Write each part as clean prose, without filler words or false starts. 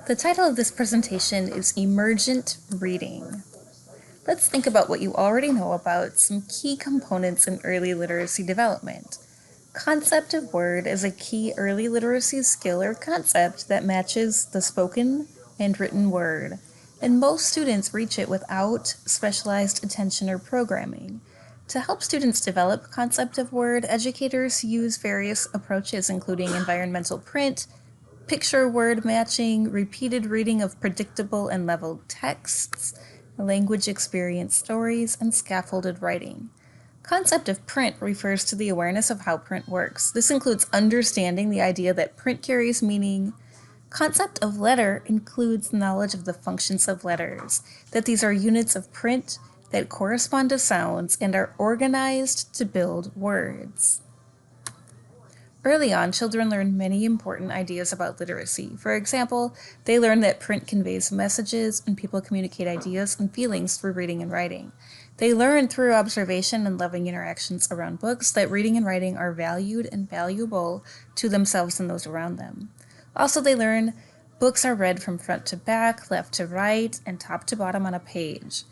The title of this presentation is Emergent Reading. Let's think about what you already know about some key components in early literacy development. Concept of word is a key early literacy skill or concept that matches the spoken and written word, and most students reach it without specialized attention or programming. To help students develop concept of word, educators use various approaches including environmental print, picture word matching, repeated reading of predictable and leveled texts, language experience stories, and scaffolded writing. Concept of print refers to the awareness of how print works. This includes understanding the idea that print carries meaning. Concept of letter includes knowledge of the functions of letters, that these are units of print that correspond to sounds and are organized to build words. Early on, children learn many important ideas about literacy. For example, they learn that print conveys messages and people communicate ideas and feelings through reading and writing. They learn through observation and loving interactions around books that reading and writing are valued and valuable to themselves and those around them. Also, they learn books are read from front to back, left to right, and top to bottom on a page.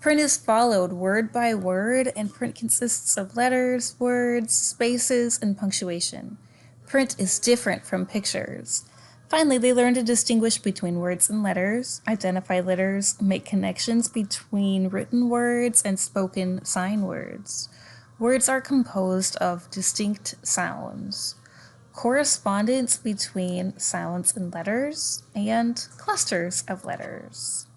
Print is followed word by word, and print consists of letters, words, spaces, and punctuation. Print is different from pictures. Finally, they learn to distinguish between words and letters, identify letters, make connections between written words and spoken sign words. Words are composed of distinct sounds, correspondence between sounds and letters, and clusters of letters.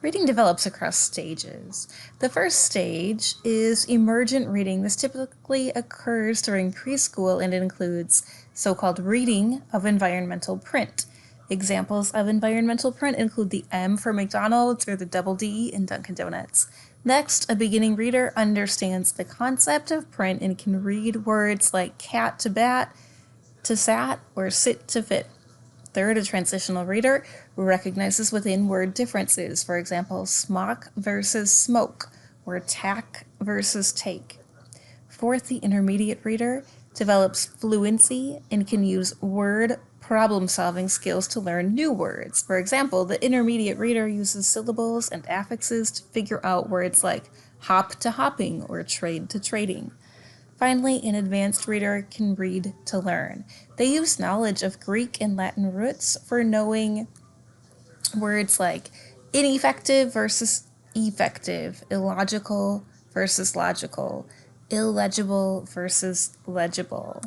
Reading develops across stages. The first stage is emergent reading. This typically occurs during preschool and it includes so-called reading of environmental print. Examples of environmental print include the M for McDonald's or the double D in Dunkin' Donuts. Next, a beginning reader understands the concept of print and can read words like cat to bat to sat or sit to fit. Third, a transitional reader recognizes within word differences, for example, smock versus smoke, or tack versus take. Fourth, the intermediate reader develops fluency and can use word problem-solving skills to learn new words. For example, the intermediate reader uses syllables and affixes to figure out words like hop to hopping or trade to trading. Finally, an advanced reader can read to learn. They use knowledge of Greek and Latin roots for knowing words like ineffective versus effective, illogical versus logical, illegible versus legible.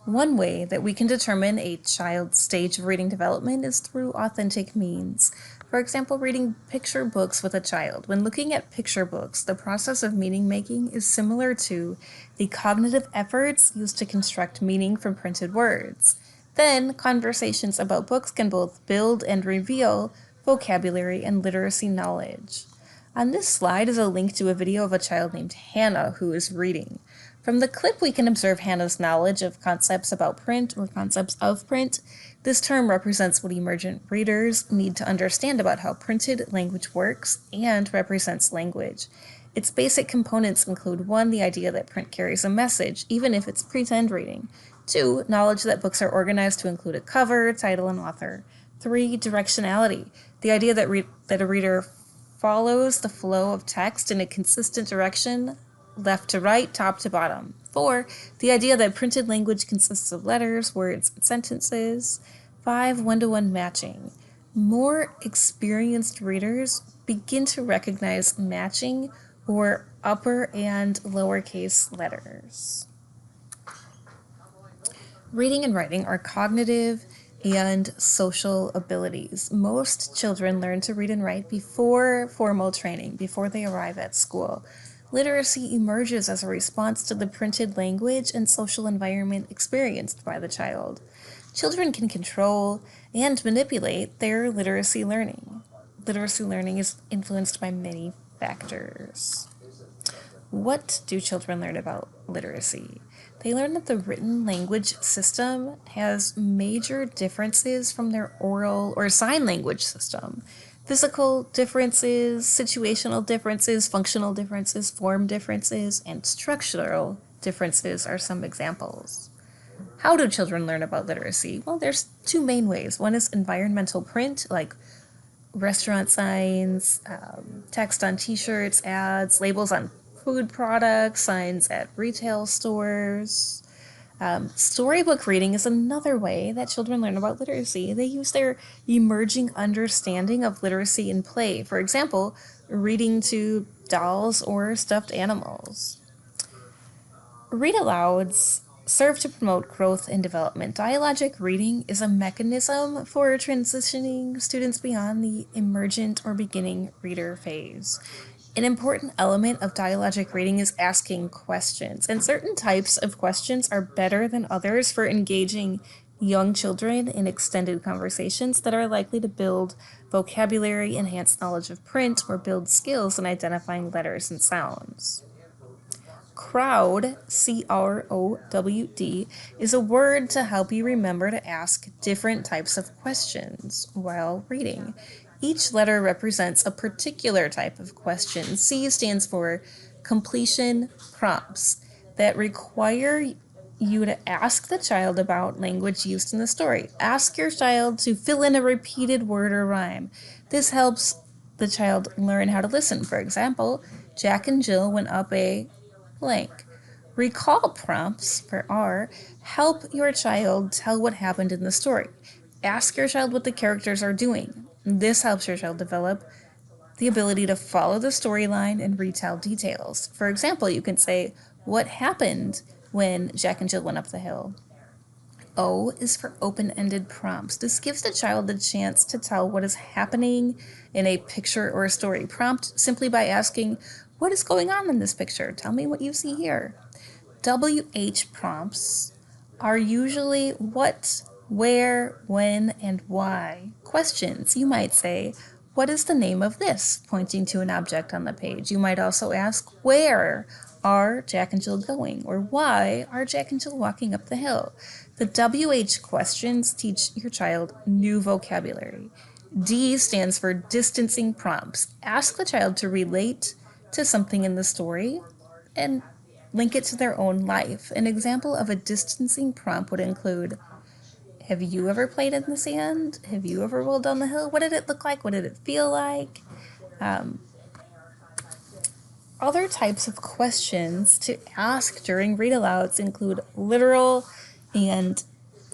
One way that we can determine a child's stage of reading development is through authentic means. For example, reading picture books with a child. When looking at picture books, the process of meaning making is similar to the cognitive efforts used to construct meaning from printed words. Then, conversations about books can both build and reveal vocabulary and literacy knowledge. On this slide is a link to a video of a child named Hannah who is reading. From the clip, we can observe Hannah's knowledge of concepts about print or concepts of print. This term represents what emergent readers need to understand about how printed language works and represents language. Its basic components include 1, the idea that print carries a message, even if it's pretend reading. 2, knowledge that books are organized to include a cover, title, and author. 3, directionality, the idea that a reader follows the flow of text in a consistent direction, left to right, top to bottom. 4, the idea that printed language consists of letters, words, and sentences. 5, one-to-one matching. More experienced readers begin to recognize matching or upper and lowercase letters. Reading and writing are cognitive and social abilities. Most children learn to read and write before formal training, before they arrive at school. Literacy emerges as a response to the printed language and social environment experienced by the child. Children can control and manipulate their literacy learning. Literacy learning is influenced by many factors. What do children learn about literacy? They learn that the written language system has major differences from their oral or sign language system. Physical differences, situational differences, functional differences, form differences, and structural differences are some examples. How do children learn about literacy? Well, there's two main ways. One is environmental print, like restaurant signs, text on t-shirts, ads, labels on food products, signs at retail stores. Storybook reading is another way that children learn about literacy. They use their emerging understanding of literacy in play. For example, reading to dolls or stuffed animals. Read alouds serve to promote growth and development. Dialogic reading is a mechanism for transitioning students beyond the emergent or beginning reader phase. An important element of dialogic reading is asking questions, and certain types of questions are better than others for engaging young children in extended conversations that are likely to build vocabulary, enhance knowledge of print, or build skills in identifying letters and sounds. Crowd, CROWD, is a word to help you remember to ask different types of questions while reading. Each letter represents a particular type of question. C stands for completion prompts that require you to ask the child about language used in the story. Ask your child to fill in a repeated word or rhyme. This helps the child learn how to listen. For example, Jack and Jill went up a blank. Recall prompts, for R, help your child tell what happened in the story. Ask your child what the characters are doing. This helps your child develop the ability to follow the storyline and retell details. For example, you can say, what happened when Jack and Jill went up the hill? O is for open-ended prompts. This gives the child the chance to tell what is happening in a picture or a story. Prompt simply by asking, what is going on in this picture? Tell me what you see here. WH prompts are usually what, where, when, and why. Questions. You might say, what is the name of this? Pointing to an object on the page. You might also ask, where are Jack and Jill going? Or why are Jack and Jill walking up the hill? The WH questions teach your child new vocabulary. D stands for distancing prompts. Ask the child to relate to something in the story and link it to their own life. An example of a distancing prompt would include, have you ever played in the sand? Have you ever rolled down the hill? What did it look like? What did it feel like? Other types of questions to ask during read alouds include literal and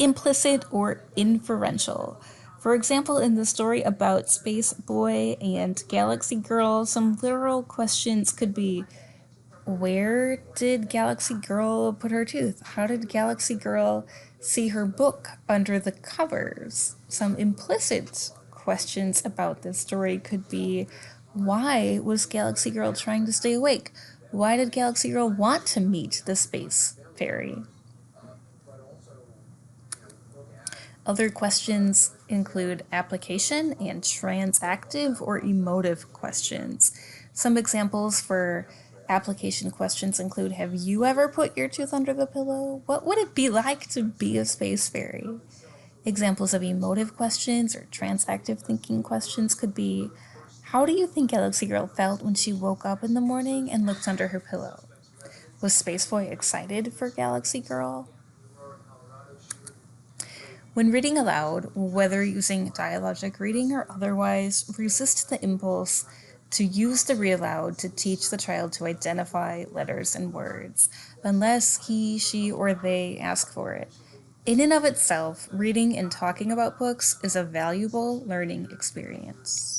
implicit or inferential. For example, in the story about Space Boy and Galaxy Girl, some literal questions could be, where did Galaxy Girl put her tooth? How did Galaxy Girl see her book under the covers? Some implicit questions about this story could be, why was Galaxy Girl trying to stay awake? Why did Galaxy Girl want to meet the space fairy? Other questions include application and transactive or emotive questions. Some examples for application questions include, have you ever put your tooth under the pillow? What would it be like to be a space fairy? Examples of emotive questions or transactive thinking questions could be, how do you think Galaxy Girl felt when she woke up in the morning and looked under her pillow? Was Space Boy excited for Galaxy Girl? When reading aloud, whether using dialogic reading or otherwise, resist the impulse to use the read aloud to teach the child to identify letters and words, unless he, she, or they ask for it. In and of itself, reading and talking about books is a valuable learning experience.